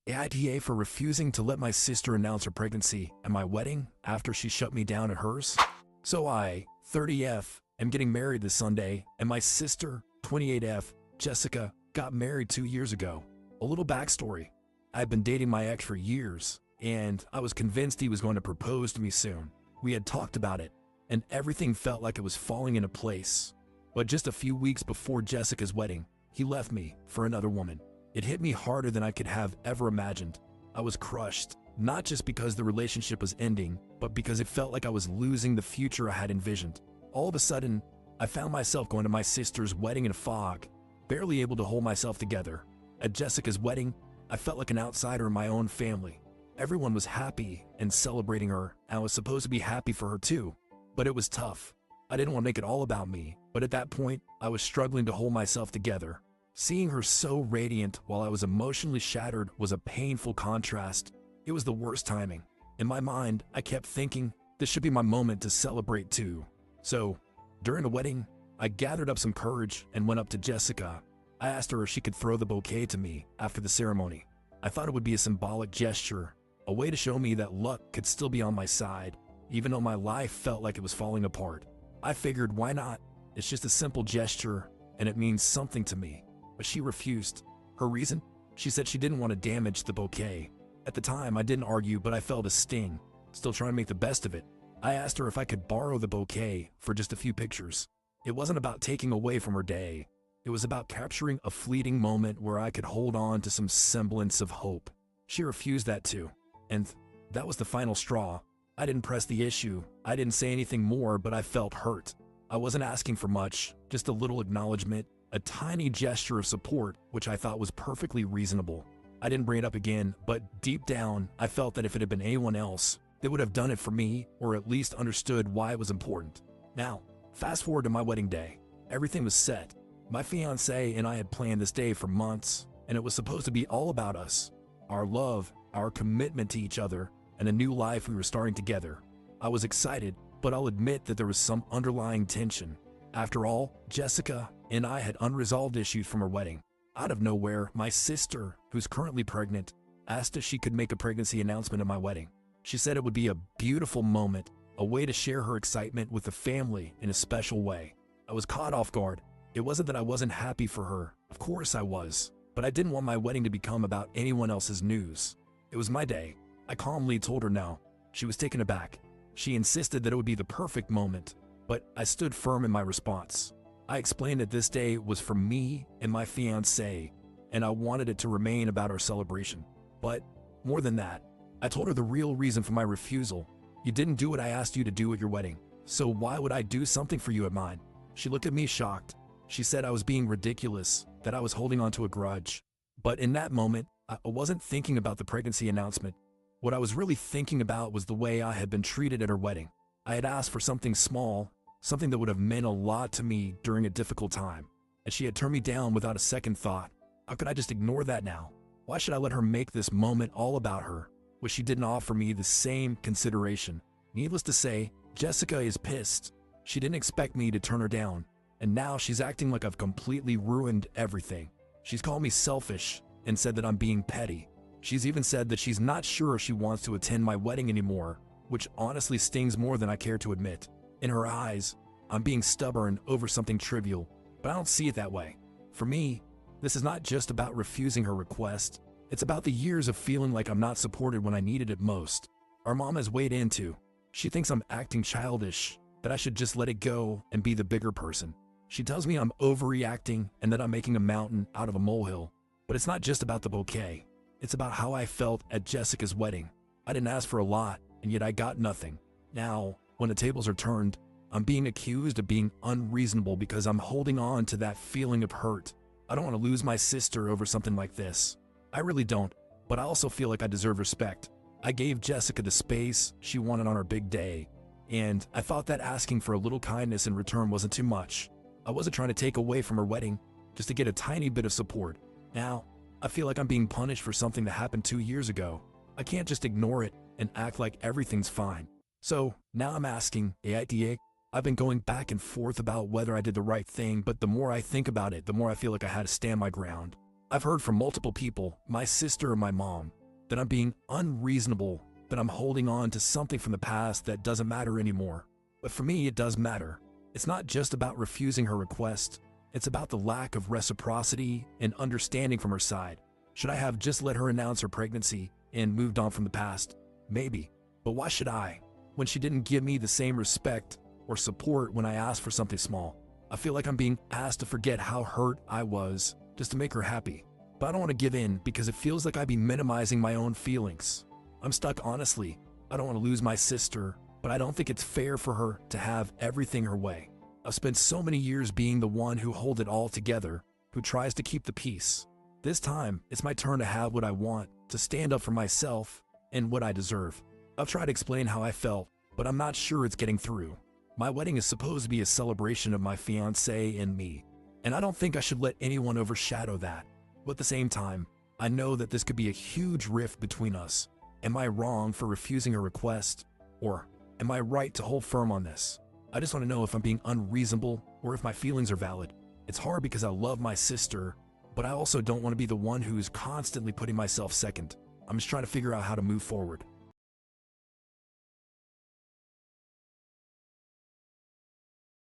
AITA for refusing to let my sister announce her pregnancy at my wedding after she shut me down at hers. So I, 30F, am getting married this Sunday, and my sister, 28F, Jessica, got married 2 years ago. A little backstory. I've been dating my ex for years, and I was convinced he was going to propose to me soon. We had talked about it, and everything felt like it was falling into place. But just a few weeks before Jessica's wedding, he left me for another woman. It hit me harder than I could have ever imagined. I was crushed, not just because the relationship was ending, but because it felt like I was losing the future I had envisioned. All of a sudden, I found myself going to my sister's wedding in a fog, barely able to hold myself together. At Jessica's wedding, I felt like an outsider in my own family. Everyone was happy and celebrating her, and I was supposed to be happy for her too. But it was tough. I didn't want to make it all about me, but at that point, I was struggling to hold myself together. Seeing her so radiant while I was emotionally shattered was a painful contrast. It was the worst timing. In my mind, I kept thinking, this should be my moment to celebrate too. So, during the wedding, I gathered up some courage and went up to Jessica. I asked her if she could throw the bouquet to me after the ceremony. I thought it would be a symbolic gesture, a way to show me that luck could still be on my side, even though my life felt like it was falling apart. I figured, why not? It's just a simple gesture, and it means something to me. But she refused. Her reason? She said she didn't want to damage the bouquet. At the time, I didn't argue, but I felt a sting, still trying to make the best of it. I asked her if I could borrow the bouquet for just a few pictures. It wasn't about taking away from her day. It was about capturing a fleeting moment where I could hold on to some semblance of hope. She refused that too. And that was the final straw. I didn't press the issue. I didn't say anything more, but I felt hurt. I wasn't asking for much, just a little acknowledgement, a tiny gesture of support, which I thought was perfectly reasonable. I didn't bring it up again, but deep down, I felt that if it had been anyone else, they would have done it for me, or at least understood why it was important. Now, fast forward to my wedding day. Everything was set. My fiancé and I had planned this day for months, and it was supposed to be all about us, our love, our commitment to each other, and a new life we were starting together. I was excited, but I'll admit that there was some underlying tension. After all, Jessica and I had unresolved issues from our wedding. Out of nowhere, my sister, who's currently pregnant, asked if she could make a pregnancy announcement at my wedding. She said it would be a beautiful moment, a way to share her excitement with the family in a special way. I was caught off guard. It wasn't that I wasn't happy for her. Of course I was. But I didn't want my wedding to become about anyone else's news. It was my day. I calmly told her no. She was taken aback. She insisted that it would be the perfect moment, but I stood firm in my response. I explained that this day was for me and my fiancé, and I wanted it to remain about our celebration. But more than that, I told her the real reason for my refusal. You didn't do what I asked you to do at your wedding, so why would I do something for you at mine? She looked at me shocked. She said I was being ridiculous, that I was holding on to a grudge. But in that moment, I wasn't thinking about the pregnancy announcement. What I was really thinking about was the way I had been treated at her wedding. I had asked for something small, something that would have meant a lot to me during a difficult time, and she had turned me down without a second thought. How could I just ignore that now? Why should I let her make this moment all about her, when she didn't offer me the same consideration? Needless to say, Jessica is pissed. She didn't expect me to turn her down, and now she's acting like I've completely ruined everything. She's called me selfish and said that I'm being petty. She's even said that she's not sure if she wants to attend my wedding anymore, which honestly stings more than I care to admit. In her eyes, I'm being stubborn over something trivial, but I don't see it that way. For me, this is not just about refusing her request. It's about the years of feeling like I'm not supported when I needed it most. Our mom has weighed in too. She thinks I'm acting childish, that I should just let it go and be the bigger person. She tells me I'm overreacting and that I'm making a mountain out of a molehill. But it's not just about the bouquet. It's about how I felt at Jessica's wedding. I didn't ask for a lot, and yet I got nothing. Now, when the tables are turned, I'm being accused of being unreasonable because I'm holding on to that feeling of hurt. I don't want to lose my sister over something like this. I really don't, but I also feel like I deserve respect. I gave Jessica the space she wanted on her big day, and I thought that asking for a little kindness in return wasn't too much. I wasn't trying to take away from her wedding, just to get a tiny bit of support. Now, I feel like I'm being punished for something that happened 2 years ago. I can't just ignore it and act like everything's fine. So now I'm asking, AITA, I've been going back and forth about whether I did the right thing, but the more I think about it, the more I feel like I had to stand my ground. I've heard from multiple people, my sister and my mom, that I'm being unreasonable, that I'm holding on to something from the past that doesn't matter anymore. But for me, it does matter. It's not just about refusing her request. It's about the lack of reciprocity and understanding from her side. Should I have just let her announce her pregnancy and moved on from the past? Maybe. But why should I? When she didn't give me the same respect or support when I asked for something small. I feel like I'm being asked to forget how hurt I was just to make her happy. But I don't want to give in because it feels like I'd be minimizing my own feelings. I'm stuck honestly. I don't want to lose my sister, but I don't think it's fair for her to have everything her way. I've spent so many years being the one who holds it all together, who tries to keep the peace. This time, it's my turn to have what I want, to stand up for myself and what I deserve. I've tried to explain how I felt, but I'm not sure it's getting through. My wedding is supposed to be a celebration of my fiancé and me, and I don't think I should let anyone overshadow that. But at the same time, I know that this could be a huge rift between us. Am I wrong for refusing her request? Or am I right to hold firm on this? I just want to know if I'm being unreasonable or if my feelings are valid. It's hard because I love my sister, but I also don't want to be the one who's constantly putting myself second. I'm just trying to figure out how to move forward.